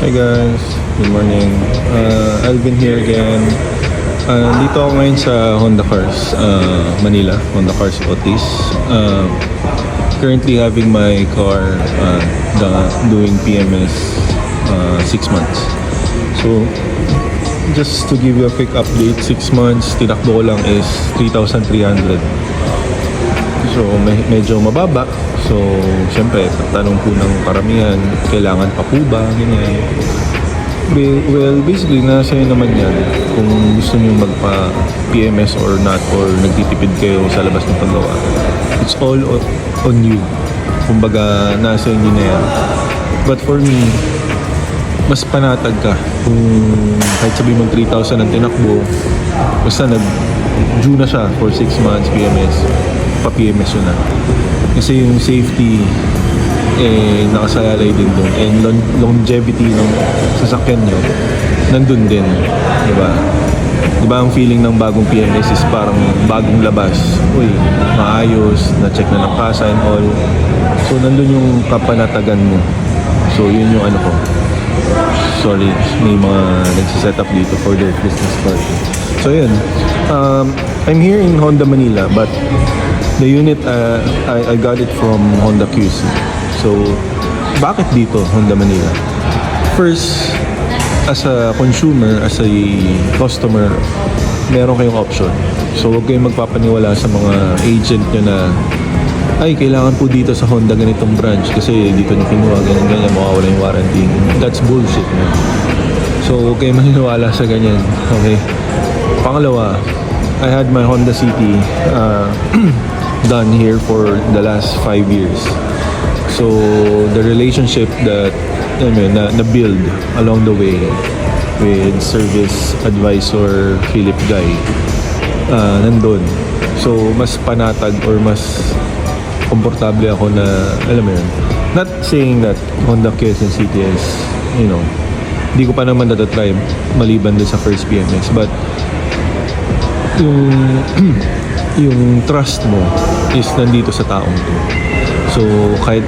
Hi guys, good morning. Alvin here again. Dito ako ngayon sa Honda Cars, Manila, Honda Cars Otis. Currently having my car doing PMS 6 months. So, just to give you a quick update, 6 months, tinakbo ko lang is 3,300. So, medyo mababa. So, syempre, tanong po ng karamihan, kailangan pa po ba? Ganyan. Well, basically, nasa yun naman yan. Kung gusto nyo magpa-PMS or not, or nagtitipid kayo sa labas ng paggawa. It's all on you. Kumbaga, nasa inyo na yan. But for me, mas panatag ka. Kung kahit sabihin mong 3,000 ang tinakbo, basta nag-due na siya for 6 months PMS, pa-PMS yun na. Kasi yung safety nakasalalay din doon, and longevity ng sasakyan nyo nandun din, diba ang feeling ng bagong PMS is parang bagong labas, maayos, na-check na ng kasa and all. So nandun yung kapanatagan mo. So yun yung ano ko, sorry, may mga nagsiset up dito for their Christmas party. So yun, I'm here in Honda Manila, but the unit, I got it from Honda QC. So, bakit dito, Honda Manila? First, as a consumer, as a customer, meron kayong option. So, huwag kayong magpapaniwala sa mga agent nyo na, ay, kailangan po dito sa Honda ganitong branch kasi dito nyo kinuha, ganyan, mawawala yung warranty. That's bullshit, man. So, huwag kayong maniniwala sa ganyan. Okay? Pangalawa, I had my Honda City done here for the last 5 years. So the relationship that na-build along the way with service advisor Philip Guy, nandun. So mas panatag or mas komportable ako na, alam mo yun, not saying that Honda Quezon City is, hindi ko pa naman natatry maliban dun sa first PMX, but yung trust mo is nandito sa taong to. So, kahit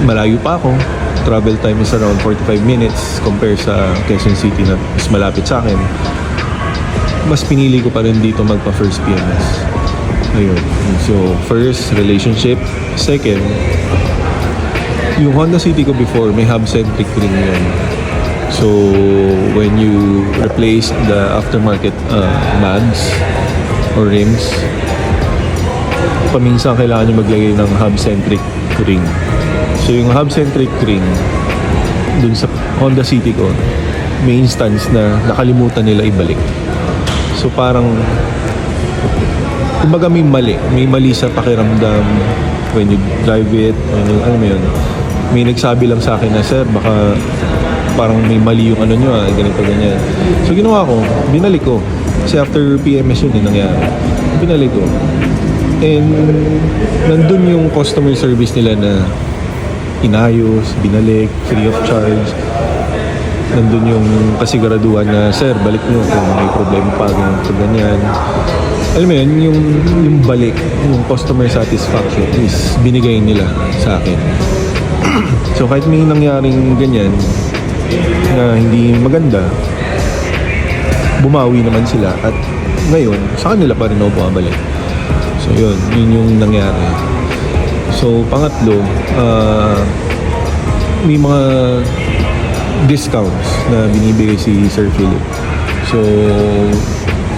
malayo pa ako, travel time is around 45 minutes compare sa Quezon City na mas malapit sa akin, mas pinili ko pa rin dito magpa first PMS. Ayun. So, first, relationship. Second, yung Honda City ko before, may hub-centric ring yun. So, when you replace the aftermarket mags or rims, paminsan kailangan nyo maglagay ng hub-centric ring. So yung hub-centric ring dun sa Honda City ko, may instance na nakalimutan nila ibalik. So parang kumbaga may mali sa pakiramdam when you drive it, alam mo yun, may nagsabi lang sa akin na, sir, baka parang may mali yung nyo, ganito ganyan. So ginawa ko, binalik ko kasi after PMS yun nangyari, binalik ko. And nandun yung customer service nila na inayos, binalik, free of charge. Nandun yung kasiguraduhan na, sir, balik nyo kung may problema pa, ganyan. Alam mo yun, yung balik, yung customer satisfaction is binigay nila sa akin. So kahit may nangyaring ganyan na hindi maganda, bumawi naman sila at ngayon, sa kanila pa rin ako bumabalik. So yun yung nangyari. So pangatlo, may mga discounts na binibigay si Sir Philip. So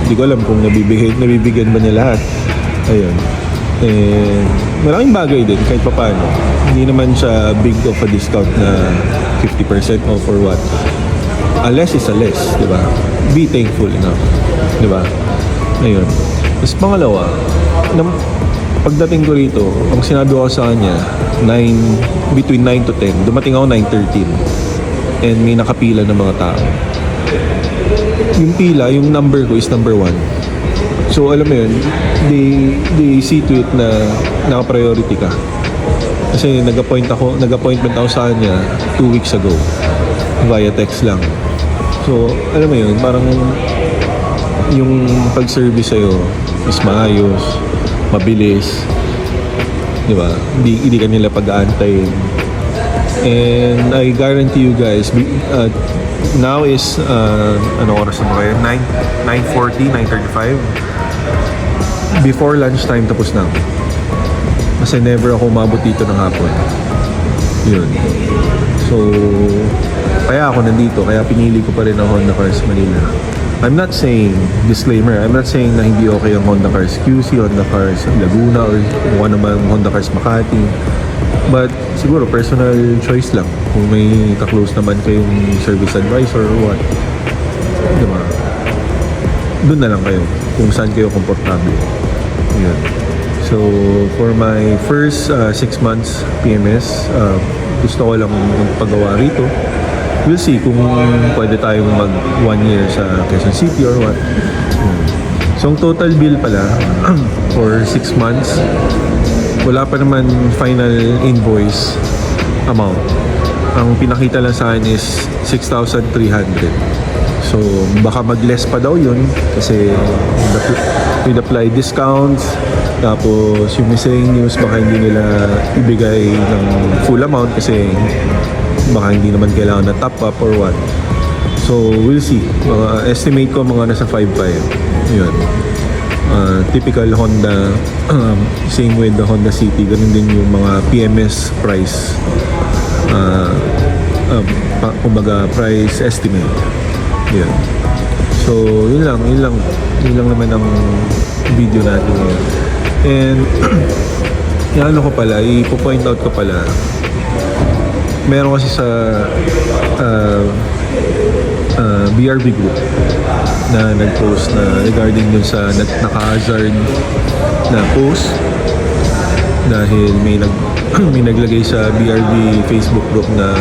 hindi ko alam kung nabibigyan ba niya lahat. Ayun. And maraming bagay din kahit papaano. Hindi naman siya big of a discount na 50% off or what. A less is a less, di ba? Be thankful enough, di ba? Ayun. Tapos pangalawa, pagdating ko rito, ang sinabi ko sa kanya, between 9 to 10. Dumating ako 9:13. And may nakapila ng mga tao. Yung pila, yung number ko is number 1. So alam mo yun, they see to it na naka-priority ka. Kasi nag-appointment ako sa kanya 2 weeks ago. Via text lang. So alam mo yun, parang yung pag-service sa'yo is maayos, mabilis, di ba? Hindi ka nila pag-aantayin. And I guarantee you guys, now is, ano oras na ba kayo? 9:40, 9:35. Before lunchtime, tapos na ako. Kasi never ako umabot dito ng hapon. Yun. So, kaya ako nandito. Kaya pinili ko pa rin ang Honda Cars Manila. I'm not saying, disclaimer, I'm not saying na hindi okay ang Honda Cars QC, Honda Cars Laguna, or kung ano man Honda Cars Makati. But siguro personal choice lang. Kung may ka-close naman kayong service advisor or what. Diba? Doon na lang kayo. Kung saan kayo komportable. Yun. So, for my first 6 months PMS, gusto ko lang magpagawa rito. We'll see kung pwede tayong mag 1 year sa Quezon City or what. So, ang total bill pala for 6 months, wala pa naman final invoice amount. Ang pinakita lang sa akin is 6,300. So, baka mag-less pa daw yun kasi with applied discounts, tapos yung miscellaneous baka hindi nila ibigay ng full amount kasi baka hindi naman kailangan na top up or what. So, we'll see. Estimate ko mga nasa 5.5. Yun. Typical Honda, same with the Honda City, ganun din yung mga PMS price. Kumbaga, price estimate. Yun. So, yun lang naman ang video natin ngayon. And, yung ano ko pala, ipo-point out ko pala, meron kasi sa BRB group na nag-post na regarding dun sa naka-hazard na post dahil may naglagay sa BRB Facebook group na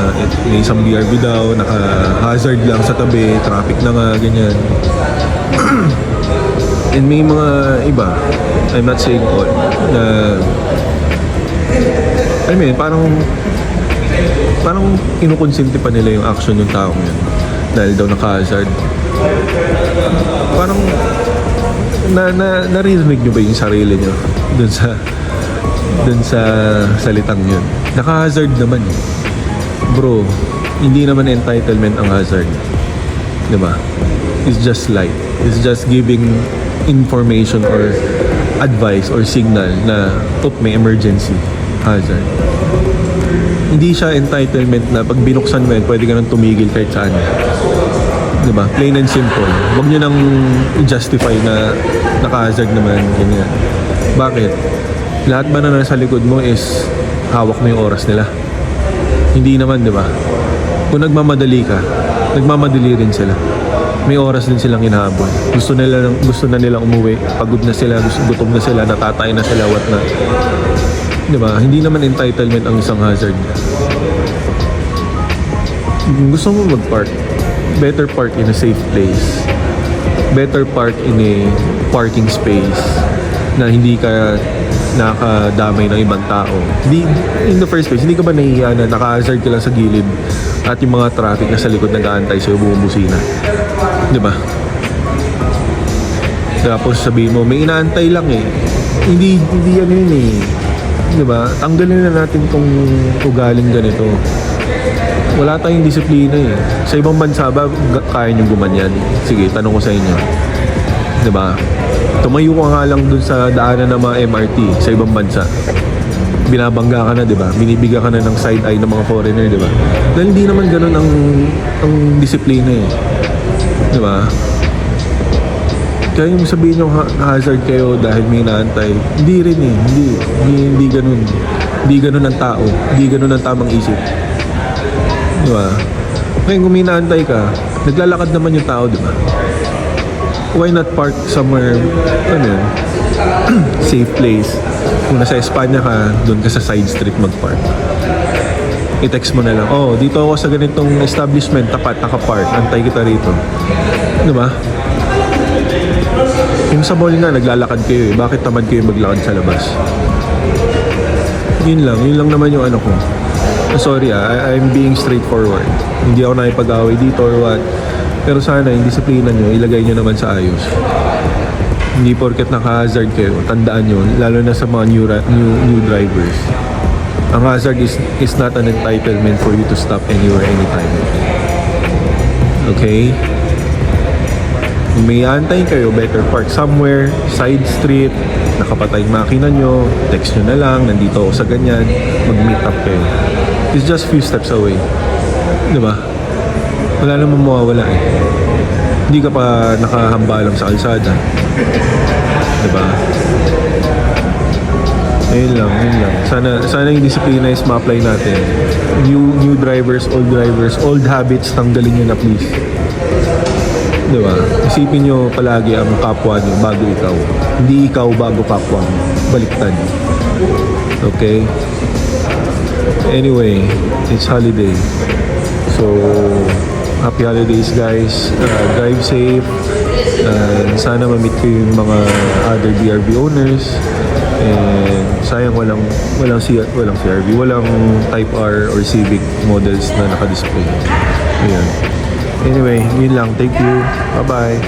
may isang BRB daw naka-hazard lang sa tabi, traffic na nga, ganyan. And may mga iba, I'm not saying all, na I mean, parang kinukonsente pa nila yung action ng taong yun dahil daw naka-hazard. Parang naririnig nyo ba yung sarili nyo dun sa salitang yun? Naka-hazard naman. Bro, hindi naman entitlement ang hazard. Diba? It's just light. It's just giving information or advice or signal na may emergency hazard. Hindi siya entitlement na pag binuksan mo yan, pwede ka nang tumigil kahit saan. Diba? Plain and simple. Huwag nyo nang i-justify na naka-hazard naman, ganyan. Bakit? Lahat ba na nasa likod mo is hawak mo yung oras nila? Hindi naman, diba? Kung nagmamadali ka, nagmamadali rin sila. May oras din silang hinahabol. Gusto na nilang umuwi. Pagod na sila, gutom na sila, natatay na sila, what na. Diba? Hindi naman entitlement ang isang hazard. Gusto mo mag-park, better park in a safe place. Better park in a parking space na hindi ka nakadamay ng ibang tao. In the first place, hindi ka ba nahihiya na naka-hazard ka lang sa gilid at yung mga traffic na sa likod nag-aantay sa'yo bumubusina? Diba? Tapos sabihin mo, may inaantay lang eh. Hindi yan yun eh. Diba? Tanggalin na natin tong ugaling ganito. Wala tayong disiplina eh. Sa ibang bansa ba, kaya nyo gumanyan? Sige, tanong ko sa inyo. Diba? Tumayo ka nga lang dun sa daanan ng mga MRT sa ibang bansa. Binabangga ka na, diba? Binibigyan ka na ng side eye ng mga foreigner, diba? Dahil hindi naman ganun ang disiplina eh. Diba? Kaya yung sabihin nyo hazard kayo dahil may naantay, hindi rin eh. Hindi ganun. Hindi ganun ang tao. Hindi ganun ang tamang isip. Diba? Ngayon kung may naantay ka, naglalakad naman yung tao, diba? Why not park somewhere, safe place? Kung nasa Espanya ka, doon ka sa side street mag-park. I-text mo na lang, oh, dito ako sa ganitong establishment, tapat, naka-park, antay kita rito. Diba? Yung sa mall nga, naglalakad kayo eh. Bakit tamad kayo maglakad sa labas? Yun lang naman yung ano ko. Sorry I'm being straightforward. Hindi ako nakipag-away dito or what. Pero sana yung disiplina nyo, ilagay nyo naman sa ayos. Hindi porket naka-hazard kayo, tandaan nyo, lalo na sa mga new drivers. Ang hazard is not an entitlement for you to stop anywhere, anytime. Okay? Kung may aantayin kayo, better park somewhere, side street, nakapatay yung makina nyo, text nyo na lang, nandito ako sa ganyan, mag-meet up kayo. It's just few steps away. Diba? Wala namang mawawala eh. Hindi ka pa nakahambalang sa kalsada. Diba? Ayun lang. Sana yung disiplina is ma-apply natin. New drivers, old habits, tanggalin nyo na please. Diba? Isipin nyo palagi ang kapwa nyo bago ikaw. Hindi ikaw bago kapwa mo. Baliktad. Okay? Anyway, it's holiday. So, happy holidays guys. Drive safe. Sana ma-meet ko yung mga other BRB owners. And sayang walang CRV, walang Type R or Civic models na naka-display. Ayan. Anyway, yun lang. Thank you. Bye-bye.